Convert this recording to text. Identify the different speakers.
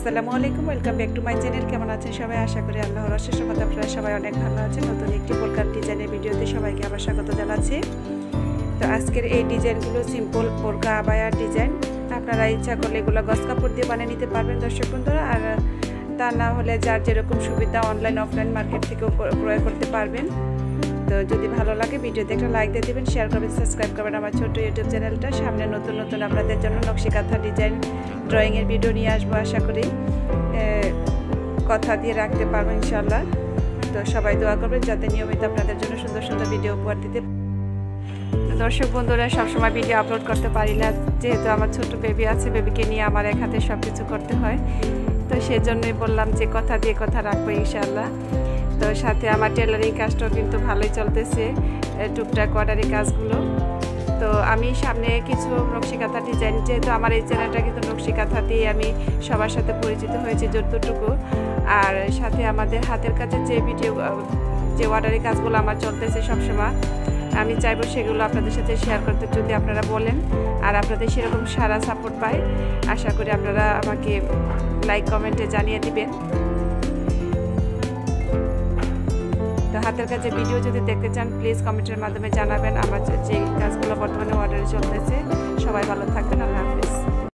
Speaker 1: আসসালামু আলাইকুম, welcome back to my channel. কেমন আছেন সবাই? আশা করি আল্লাহর অশেষ রহমতে আপনারা সবাই অনেক ভালো আছেন। নতুন একটি পোলকার ডিজাইনের ভিডিওতে সবাইকে আবার স্বাগত জানাচ্ছি। তো আজকের এই ডিজাইনগুলো সিম্পল পোলকা আবায়ার ডিজাইন। আপনারা ইচ্ছা করলে এগুলো গজ কাপড় দিয়ে বানিয়ে নিতে পারবেন দর্শক বন্ধুরা, আর তা না হলে যার যেরকম সুবিধা অনলাইন অফলাইন মার্কেট থেকেও ক্রয় করতে পারবেন। তো যদি ভালো লাগে ভিডিওতে একটা লাইক দিয়ে দেবেন, শেয়ার করবেন, সাবস্ক্রাইব করবেন আমার ছোট্ট ইউটিউব চ্যানেলটা। সামনে নতুন নতুন আপনাদের জন্য নকশি কাঁথা ডিজাইন ড্রয়িংয়ের ভিডিও নিয়ে আসবো, আশা করি কথা দিয়ে রাখতে পারবো ইনশাল্লাহ। তো সবাই দোয়া করবেন যাতে নিয়মিত আপনাদের জন্য সুন্দর সুন্দর ভিডিও উপহার দিতে। দর্শক বন্ধুরা, সবসময় ভিডিও আপলোড করতে পারি না, যেহেতু আমার ছোট্ট বেবি আছে, বেবিকে নিয়ে আমার এক হাতে সব কিছু করতে হয়। তো সেজন্যই বললাম যে কথা দিয়ে কথা রাখবো ইনশাল্লাহ। তো সাথে আমার টেলারিং কাজটাও কিন্তু ভালোই চলতেছে, টুকটাক অর্ডারি কাজগুলো। তো আমি সামনে কিছু নকশি কাঁথা ডিজাইন, যেহেতু আমার এই চ্যানেলটা কিন্তু নকশি কাঁথা দিয়ে আমি সবার সাথে পরিচিত হয়েছি যতটুকু, আর সাথে আমাদের হাতের কাছে যে ভিডিও যে অর্ডারি কাজগুলো আমার চলতেছে সবসময়, আমি চাইবো সেগুলো আপনাদের সাথে শেয়ার করতে, যদি আপনারা বলেন আর আপনাদের সেরকম সারা সাপোর্ট পাই। আশা করি আপনারা আমাকে লাইক কমেন্টে জানিয়ে দিবেন। তো হাতের কাছে ভিডিও যদি দেখতে চান প্লিজ কমেন্টের মাধ্যমে জানাবেন। আমার যে কাজগুলো বর্তমানে অর্ডারে চলতেছে। সবাই ভালো থাকবেন, আল্লাহ হাফেজ।